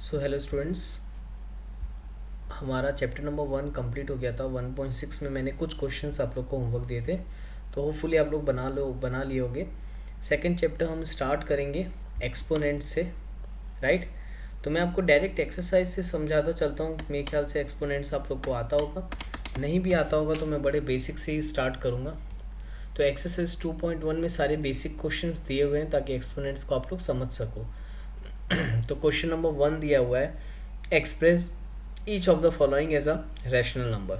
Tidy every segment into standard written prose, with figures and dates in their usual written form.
So hello students, हमारा chapter number 1 complete हो गया था। 1.6 में मैंने कुछ क्वेश्चंस आप लोग को होमवर्क दिए थे, तो होपफुली आप लोग बना लिए होंगे। सेकंड चैप्टर हम स्टार्ट करेंगे एक्सपोनेंट से, राइट। तो मैं आपको डायरेक्ट एक्सरसाइज से समझाता चलता हूँ। मेरे ख्याल से एक्सपोनेंट्स आप लोग को आता होगा, नहीं भी आता होगा तो मैं बड़े बेसिक से ही स्टार्ट करूँगा। तो एक्सरसाइज 2.1 में सारे बेसिक क्वेश्चंस दिए हुए हैं ताकि एक्सपोनेंट्स को आप लोग समझ सको। तो क्वेश्चन नंबर 1 दिया हुआ है, express each of the following as a rational number.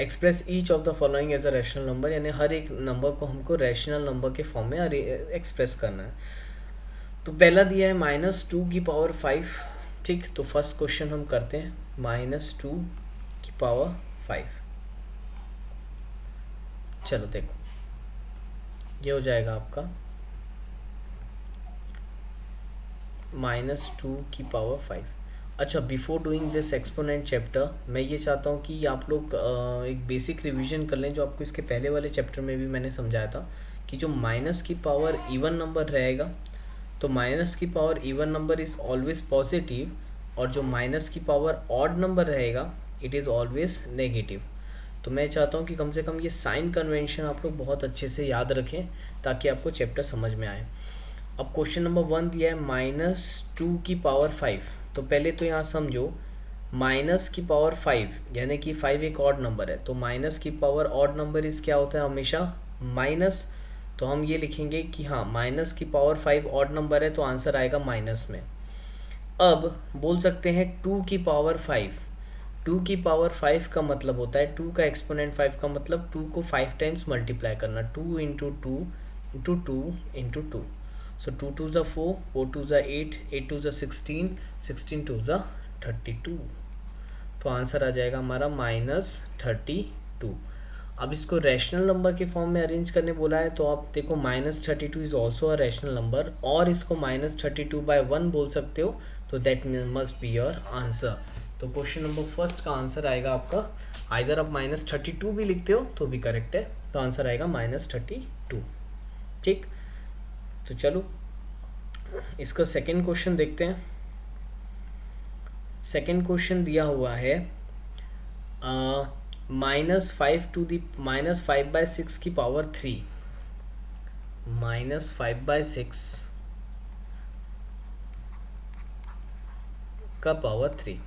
Express each of the following as a rational number, यानी हर एक नंबर को हमको रैशनल नंबर के फॉर्म में एक्सप्रेस करना है। तो पहला दिया है -2⁵। ठीक, तो फर्स्ट क्वेश्चन हम करते हैं -2⁵। चलो देखो, ये हो जाएगा आपका -2⁵। अच्छा, before doing this exponent chapter, मैं ये चाहता हूँ कि आप लोग एक बेसिक रिवीजन कर लें जो आपको इसके पहले वाले चैप्टर में भी मैंने समझाया था कि जो माइनस की पावर इवन नंबर रहेगा, तो माइनस की power even number is always positive, और जो माइनस की पावर ऑड नंबर रहेगा इट इज़ ऑलवेज नेगेटिव। तो मैं चाहता हूँ कि कम से कम ये साइन कन्वेंशन आप लोग बहुत अच्छे से याद रखें ताकि आपको चैप्टर समझ में आए। अब क्वेश्चन नंबर 1 दिया है -2⁵। तो पहले तो यहाँ समझो, माइनस की पावर 5 यानी कि 5 एक ऑड नंबर है, तो माइनस की पावर ऑड नंबर इस क्या होता है हमेशा माइनस। तो हम ये लिखेंगे कि हाँ, माइनस की पावर 5 ऑड नंबर है तो आंसर आएगा माइनस में। अब बोल सकते हैं 2⁵। 2⁵ का मतलब होता है 2 का एक्सपोनेंट 5 का मतलब 2 को 5 टाइम्स मल्टीप्लाई करना, 2 into 2 into 2 into 2। So 2 2s are 4, 4 2s are 8, 8 2s are 16, 16 2s are 32। तो आंसर आ जाएगा हमारा -32। अब इसको रैशनल नंबर के फॉर्म में अरेंज करने बोला है, तो आप देखो -32 is also a rational number, और इसको -32/1 बोल सकते हो, तो that must be your answer. तो क्वेश्चन नंबर फर्स्ट का आंसर आएगा आपका, आइदर आप -32 भी लिखते हो तो भी करेक्ट है, तो आंसर आएगा -32। ठीक, तो चलो इसका सेकंड क्वेश्चन देखते हैं। सेकंड क्वेश्चन दिया हुआ है -5/6 की पावर 3। -5/6 का पावर 3।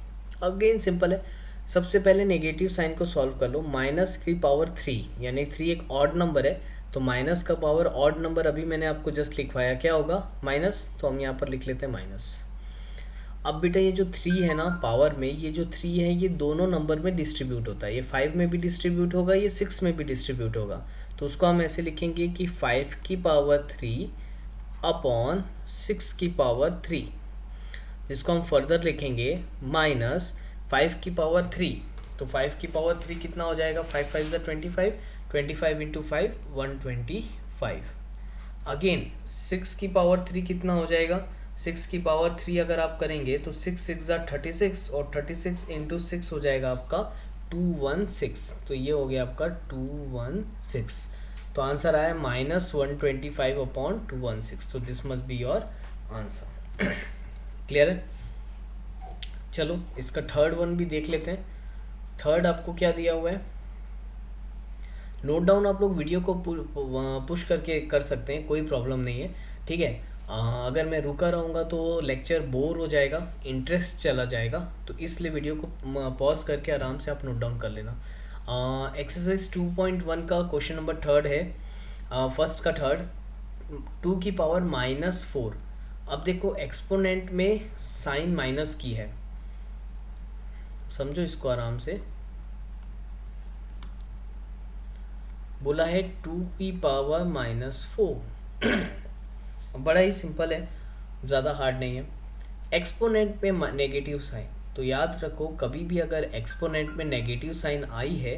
अगेन सिंपल है, सबसे पहले नेगेटिव साइन को सॉल्व कर लो। माइनस की पावर 3 यानी 3 एक ऑड नंबर है, तो माइनस का पावर ऑड नंबर अभी मैंने आपको जस्ट लिखवाया, क्या होगा माइनस, तो हम यहाँ पर लिख लेते हैं माइनस। अब बेटा ये जो 3 है ना पावर में, ये जो 3 है ये दोनों नंबर में डिस्ट्रीब्यूट होता है, ये 5 में भी डिस्ट्रीब्यूट होगा, ये 6 में भी डिस्ट्रीब्यूट होगा। तो उसको हम ऐसे लिखेंगे कि 5⁵ अपॉन 6⁵, जिसको हम फर्दर लिखेंगे -5⁵। तो 5⁵ कितना हो जाएगा, 5 5 25, 25 इंटू 5 125। अगेन 6⁵ कितना हो जाएगा, 6⁵ अगर आप करेंगे तो 6 6 36, और 36 इंटू 6 हो जाएगा आपका 216। तो ये हो गया आपका 216। तो आंसर आया -125/216। तो this must be your answer. Clear है। चलो इसका थर्ड वन भी देख लेते हैं। थर्ड आपको क्या दिया हुआ है, नोट डाउन आप लोग वीडियो को पुश करके कर सकते हैं, कोई प्रॉब्लम नहीं है, ठीक है। अगर मैं रुका रहूँगा तो लेक्चर बोर हो जाएगा, इंटरेस्ट चला जाएगा, तो इसलिए वीडियो को पॉज करके आराम से आप नोट डाउन कर लेना। एक्सरसाइज 2.1 का क्वेश्चन नंबर थर्ड है, फर्स्ट का थर्ड, 2⁻⁻4। अब देखो एक्सपोनेंट में साइन माइनस की है, समझो इसको आराम से। बोला है 2⁻⁻4। बड़ा ही सिंपल है, ज़्यादा हार्ड नहीं है। एक्सपोनेंट में नेगेटिव साइन, तो याद रखो कभी भी अगर एक्सपोनेंट में नेगेटिव साइन आई है,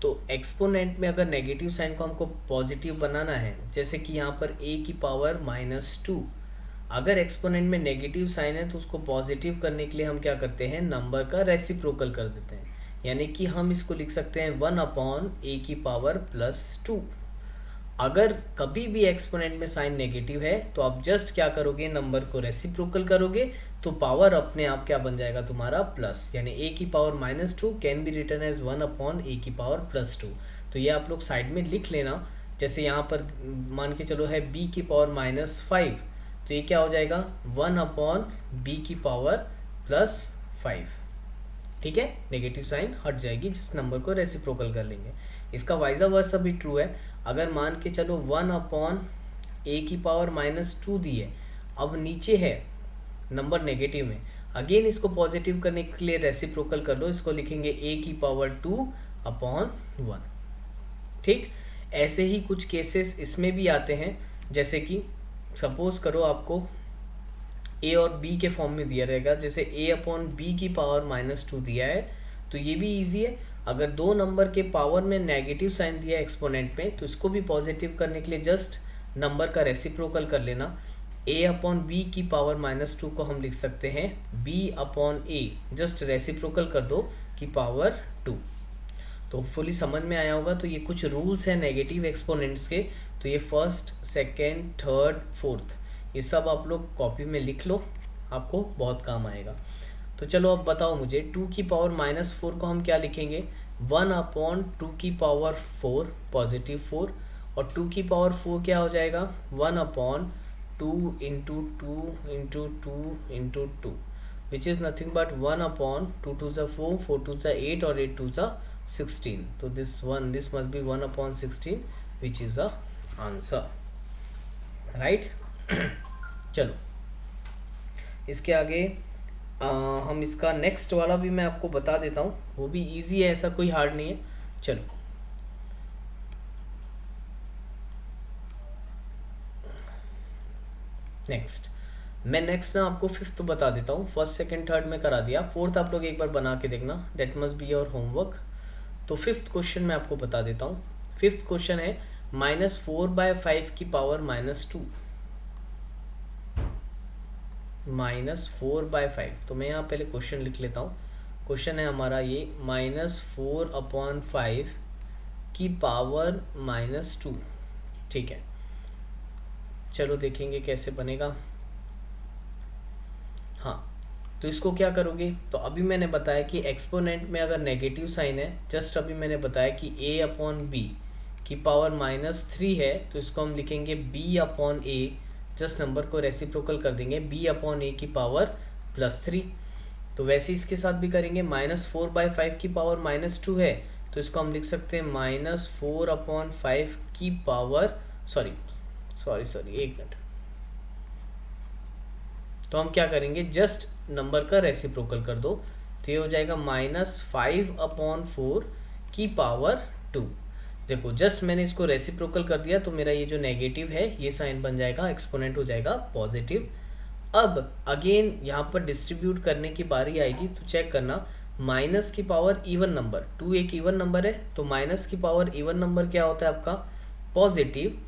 तो एक्सपोनेंट में अगर नेगेटिव साइन को हमको पॉजिटिव बनाना है, जैसे कि यहाँ पर a⁻², अगर एक्सपोनेंट में नेगेटिव साइन है तो उसको पॉजिटिव करने के लिए हम क्या करते हैं, नंबर का रेसिप्रोकल कर देते हैं, यानी कि हम इसको लिख सकते हैं 1/a⁻+2। अगर कभी भी एक्सपोनेंट में साइन नेगेटिव है तो आप जस्ट क्या करोगे, नंबर को रेसिप्रोकल करोगे तो पावर अपने आप क्या बन जाएगा तुम्हारा प्लस, यानी ए की power -2 can be written as 1/a की पावर +2। तो ये आप लोग साइड में लिख लेना। जैसे यहाँ पर मान के चलो है b की पावर -5, तो ये क्या हो जाएगा 1/b की पावर +5। ठीक है, नेगेटिव साइन हट जाएगी जिस नंबर को रेसिप्रोकल कर लेंगे। इसका वाइजा वर्सा भी ट्रू है। अगर मान के चलो 1/a की पावर -2 दी है, अब नीचे है नंबर नेगेटिव में, अगेन इसको पॉजिटिव करने के लिए रेसिप्रोकल कर लो, इसको लिखेंगे a की पावर 2/1। ठीक, ऐसे ही कुछ केसेस इसमें भी आते हैं। जैसे कि सपोज करो आपको a और b के फॉर्म में दिया रहेगा, जैसे a/b की पावर -2 दिया है, तो ये भी इजी है। अगर दो नंबर के पावर में नेगेटिव साइन दिया है एक्सपोनेंट में, तो इसको भी पॉजिटिव करने के लिए जस्ट नंबर का रेसिप्रोकल कर लेना। a/b की पावर -2 को हम लिख सकते हैं b/a, जस्ट रेसिप्रोकल कर दो कि पावर 2। तो फुली समझ में आया होगा। तो ये कुछ रूल्स हैं नेगेटिव एक्सपोनेंट्स के। तो ये फर्स्ट, सेकेंड, थर्ड, फोर्थ, ये सब आप लोग कॉपी में लिख लो, आपको बहुत काम आएगा। तो चलो अब बताओ मुझे 2 की पावर -4 को हम क्या लिखेंगे, 1/2 की पावर 4 +4, और 2 की पावर 4 क्या हो जाएगा 1/2 into 2 which is nothing but 1/2 2 ज़ा 4, 4 2 ज़ा 8 और 8 2 ज़ा 16। तो this must be 1/16 which is the answer, right. चलो इसके आगे हम इसका नेक्स्ट वाला भी मैं आपको बता देता हूँ, वो भी इजी है, ऐसा कोई हार्ड नहीं है। चलो नेक्स्ट ना आपको फिफ्थ बता देता हूँ। फर्स्ट, सेकंड, थर्ड में करा दिया, फोर्थ आप लोग एक बार बना के देखना, that must be your homework. तो फिफ्थ क्वेश्चन मैं आपको बता देता हूँ। फिफ्थ क्वेश्चन है -4/5 की पावर -2, -4/5। तो मैं यहाँ पहले क्वेश्चन लिख लेता हूँ। क्वेश्चन है हमारा ये -4/5 की पावर -2। ठीक है, चलो देखेंगे कैसे बनेगा। हाँ, तो इसको क्या करोगे, तो अभी मैंने बताया कि एक्सपोनेंट में अगर नेगेटिव साइन है, जस्ट अभी मैंने बताया कि a/b की पावर -3 है, तो इसको हम लिखेंगे b/a, जस्ट नंबर को रेसिप्रोकल कर देंगे b/a की पावर +3। तो वैसे इसके साथ भी करेंगे, -4/5 की पावर -2 है, तो इसको हम लिख सकते हैं -4/5 की पावर सॉरी एक मिनट। तो हम क्या करेंगे, जस्ट नंबर का रेसिप्रोकल कर दो, तो ये हो जाएगा -5/4 की पावर 2। देखो जस्ट मैंने इसको रेसिप्रोकल कर दिया, तो मेरा ये जो नेगेटिव है ये साइन बन जाएगा, एक्सपोनेंट हो जाएगा पॉजिटिव। अब अगेन यहाँ पर डिस्ट्रीब्यूट करने की बारी आएगी, तो चेक करना, माइनस की पावर इवन नंबर, 2 एक इवन नंबर है, तो माइनस की पावर इवन नंबर क्या होता है आपका पॉजिटिव,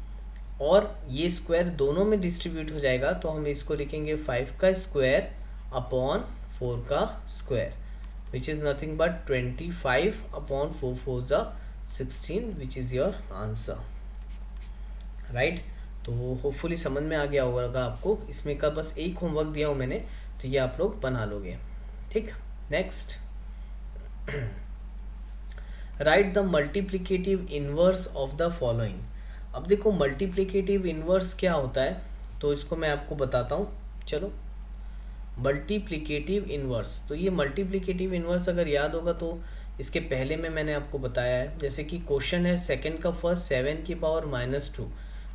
और ये स्क्वायर दोनों में डिस्ट्रीब्यूट हो जाएगा, तो हम इसको लिखेंगे 5 का स्क्वायर अपॉन 4 का square, which is nothing but 25/4 4 ज़ा 16, which is your answer, right. तो होपफुली समझ में आ गया होगा आपको। इसमें का बस एक होमवर्क दिया हूँ मैंने, तो ये आप लोग बना लोगे। ठीक, next, right the multiplicative inverse of the following. अब देखो मल्टीप्लिकेटिव इनवर्स क्या होता है, तो इसको मैं आपको बताता हूँ। चलो, मल्टीप्लिकेटिव इनवर्स, तो ये मल्टीप्लिकेटिव इनवर्स अगर याद होगा तो इसके पहले में मैंने आपको बताया है। जैसे कि क्वेश्चन है सेकंड का फर्स्ट 7 की पावर -2,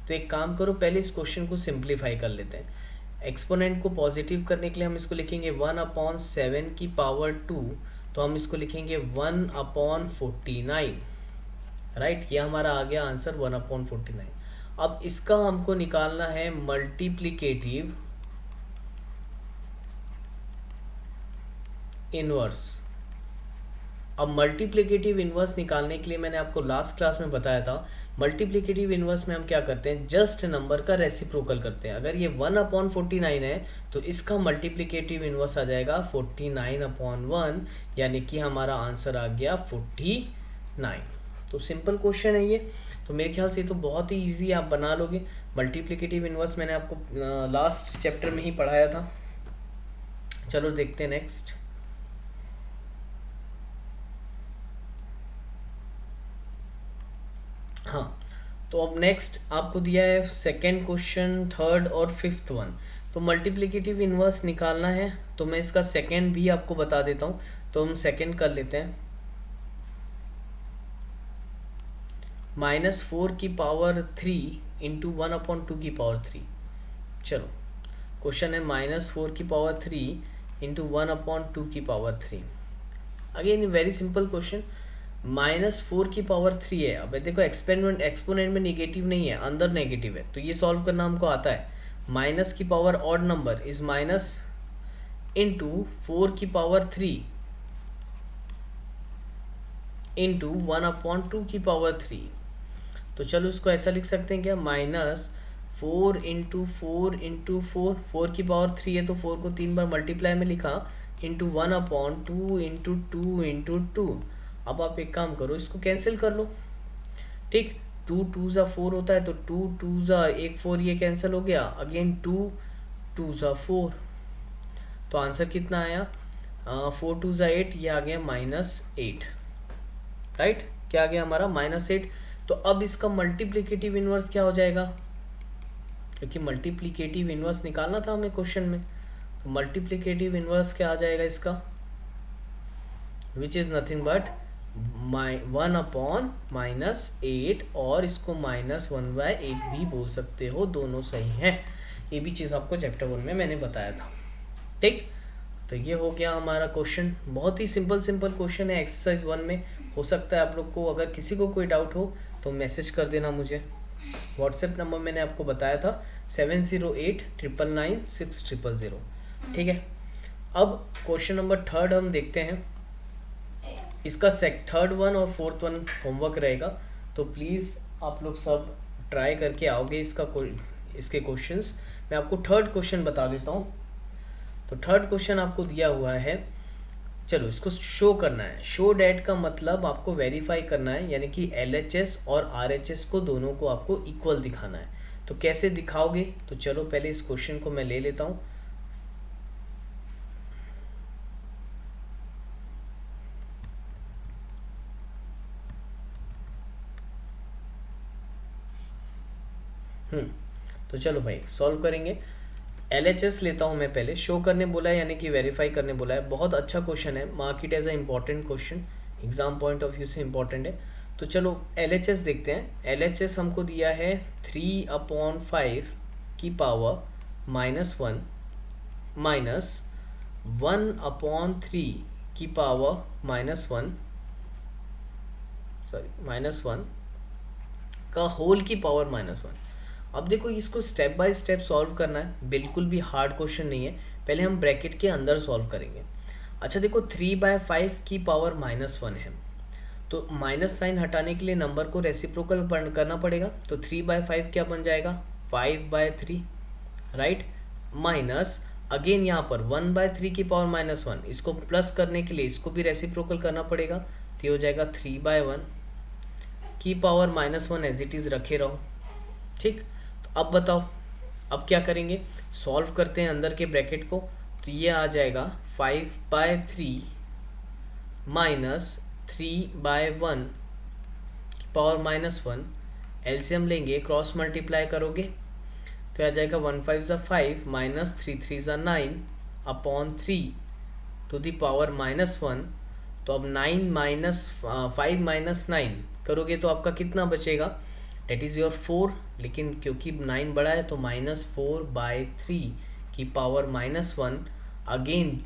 तो एक काम करो, पहले इस क्वेश्चन को सिंप्लीफाई कर लेते हैं। एक्सपोनेंट को पॉजिटिव करने के लिए हम इसको लिखेंगे 1/7 की पावर 2, तो हम इसको लिखेंगे 1/49, राइट। ये हमारा आ गया आंसर 1/49। अब इसका हमको निकालना है मल्टीप्लिकेटिव इनवर्स। अब मल्टीप्लिकेटिव इनवर्स निकालने के लिए मैंने आपको लास्ट क्लास में बताया था, मल्टीप्लिकेटिव इनवर्स में हम क्या करते हैं, जस्ट नंबर का रेसिप्रोकल करते हैं। अगर ये 1/49 है तो इसका मल्टीप्लिकेटिव इनवर्स आ जाएगा 49/1, यानी कि हमारा आंसर आ गया 49। तो सिंपल क्वेश्चन है ये। तो मेरे ख्याल से ये तो बहुत ही ईजी आप बना लोगे। मल्टीप्लिकेटिव इन्वर्स मैंने आपको लास्ट चैप्टर में ही पढ़ाया था। चलो देखते हैं नेक्स्ट। हाँ, तो अब नेक्स्ट आपको दिया है सेकंड क्वेश्चन, थर्ड और फिफ्थ वन। तो मल्टीप्लिकेटिव इन्वर्स निकालना है, तो मैं इसका सेकंड भी आपको बता देता हूँ। तो हम सेकंड कर लेते हैं। -4 की पावर 3 इंटू 1/2 की पावर 3। चलो, क्वेश्चन है -4 की पावर 3 इंटू 1/2 की power 3। Again very simple question. -4 की पावर 3 है। अब देखो एक्सपोनेंट में नेगेटिव नहीं है, अंदर नेगेटिव है, तो ये सॉल्व करना हमको आता है। माइनस की power odd number is minus into 4 की पावर 3 इंटू 1/2 की पावर 3। तो चलो इसको ऐसा लिख सकते हैं क्या, -4 इंटू 4 इंटू 4 की पावर 3 है तो 4 को 3 बार मल्टीप्लाई में लिखा, इंटू 1/2 इंटू 2 इंटू 2। अब आप एक काम करो, इसको कैंसिल कर लो। ठीक, 2 2 ज़ा 4 होता है, तो 2 2 ज़ा 1 4, ये कैंसिल हो गया। अगेन 2 2 ज़ा 4, तो आंसर कितना आया, 4 2 ज़ा 8, ये आ गया -8। राइट, क्या आ गया हमारा, -8। तो अब इसका मल्टीप्लिकेटिव इन्वर्स क्या हो जाएगा, क्योंकि मल्टीप्लिकेटिव इन्वर्स निकालना था हमें क्वेश्चन में। तो मल्टीप्लिकेटिव इन्वर्स क्या आ जाएगा इसका, विच इज़ नथिंग बट 1/-8, और इसको -1/8 भी बोल सकते हो, दोनों सही हैं। ये भी चीज़ आपको चैप्टर 1 में मैंने बताया था। ठीक, तो ये हो गया हमारा क्वेश्चन। बहुत ही सिंपल क्वेश्चन है एक्सरसाइज 1 में। हो सकता है आप लोग को, अगर किसी को कोई डाउट हो तो मैसेज कर देना मुझे। व्हाट्सएप नंबर मैंने आपको बताया था 7089999600। ठीक है, अब क्वेश्चन नंबर थर्ड हम देखते हैं। इसका थर्ड वन और फोर्थ वन होमवर्क रहेगा, तो प्लीज़ आप लोग सब ट्राई करके आओगे इसके क्वेश्चंस। मैं आपको थर्ड क्वेश्चन बता देता हूँ। तो थर्ड क्वेश्चन आपको दिया हुआ है, चलो इसको शो करना है। शो डैट का मतलब आपको वेरीफाई करना है, यानी कि LHS और RHS को दोनों को आपको इक्वल दिखाना है। तो कैसे दिखाओगे, तो चलो पहले इस क्वेश्चन को मैं ले लेता हूँ। तो चलो भाई सॉल्व करेंगे। LHS लेता हूँ मैं पहले, शो करने बोला है यानी कि वेरीफाई करने बोला है। बहुत अच्छा क्वेश्चन है, mark it as a important question, exam point of view से इम्पॉर्टेंट है। तो चलो LHS देखते हैं। LHS हमको दिया है 3/5 की पावर -1 माइनस 1/3 की पावर -1 का होल की पावर -1। अब देखो इसको स्टेप बाय स्टेप सॉल्व करना है, बिल्कुल भी हार्ड क्वेश्चन नहीं है। पहले हम ब्रैकेट के अंदर सॉल्व करेंगे। अच्छा देखो 3/5 की पावर -1 है, तो माइनस साइन हटाने के लिए नंबर को रेसिप्रोकल करना पड़ेगा। तो 3/5 क्या बन जाएगा, 5/3, राइट। माइनस अगेन यहाँ पर 1/3 की पावर -1, इसको प्लस करने के लिए इसको भी रेसिप्रोकल करना पड़ेगा, तो ये हो जाएगा 3/1 की पावर -1 एज इट इज़ रखे रहो। ठीक, तो अब बताओ अब क्या करेंगे, सॉल्व करते हैं अंदर के ब्रैकेट को। तो ये आ जाएगा 5/3 माइनस 3/1 की पावर -1। एलसीएम लेंगे, क्रॉस मल्टीप्लाई करोगे तो आ जाएगा 1 5 ज़ा 5 माइनस 3 3 ज़ा 9 अपॉन 3 टू द पावर -1। तो अब 9 माइनस 5 माइनस 9 करोगे तो आपका कितना बचेगा, डेट इज़ योर 4। लेकिन क्योंकि 9 बड़ा है तो -4/3 की पावर -1। अगेन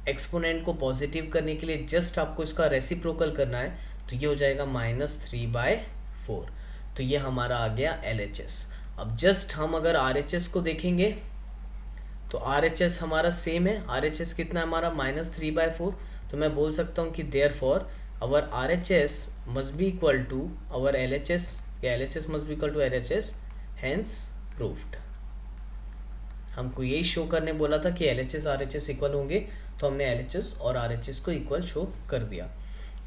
एक्सपोनेंट को पॉजिटिव करने के लिए जस्ट आपको इसका रेसिप्रोकल करना है, तो ये हो जाएगा -3/4। तो ये हमारा आ गया LHS। अब जस्ट हम अगर RHS को देखेंगे तो RHS हमारा सेम है। RHS कितना है हमारा, -3/4। तो मैं बोल सकता हूँ कि therefore our RHS must be equal to our LHS, या LHS must be equal to LHS, hence proved. हमको यही शो करने बोला था कि LHS RHS इक्वल होंगे, तो हमने LHS और RHS को इक्वल शो कर दिया।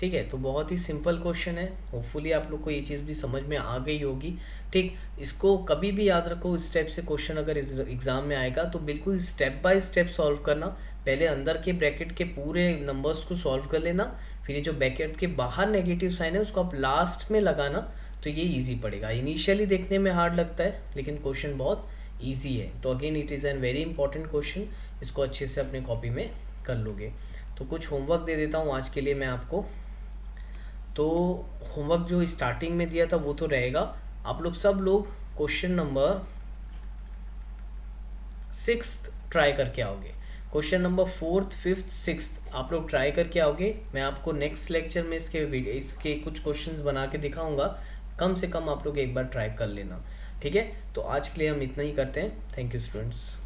ठीक है, तो बहुत ही सिंपल क्वेश्चन है, होपफुली आप लोग को ये चीज़ भी समझ में आ गई होगी। ठीक, इसको कभी भी याद रखो, इस टाइप से क्वेश्चन अगर इस एग्ज़ाम में आएगा तो बिल्कुल स्टेप बाय स्टेप सॉल्व करना। पहले अंदर के ब्रैकेट के पूरे नंबर्स को सॉल्व कर लेना, फिर ये जो ब्रैकेट के बाहर नेगेटिव साइन है उसको आप लास्ट में लगाना, तो ये ईजी पड़ेगा। इनिशियली देखने में हार्ड लगता है लेकिन क्वेश्चन बहुत ईजी है। तो again it is an very important question, इसको अच्छे से अपने कॉपी में कर लोगे। तो कुछ होमवर्क दे देता हूँ आज के लिए मैं आपको। तो होमवर्क जो स्टार्टिंग में दिया था वो तो रहेगा, आप लोग सब लोग क्वेश्चन नंबर 6 ट्राई करके आओगे। Question number 4th 5th 6th आप लोग ट्राई करके आओगे। मैं आपको नेक्स्ट लेक्चर में इसके कुछ क्वेश्चंस बना के दिखाऊंगा, कम से कम आप लोग एक बार ट्राई कर लेना। ठीक है, तो आज के लिए हम इतना ही करते हैं। Thank you students.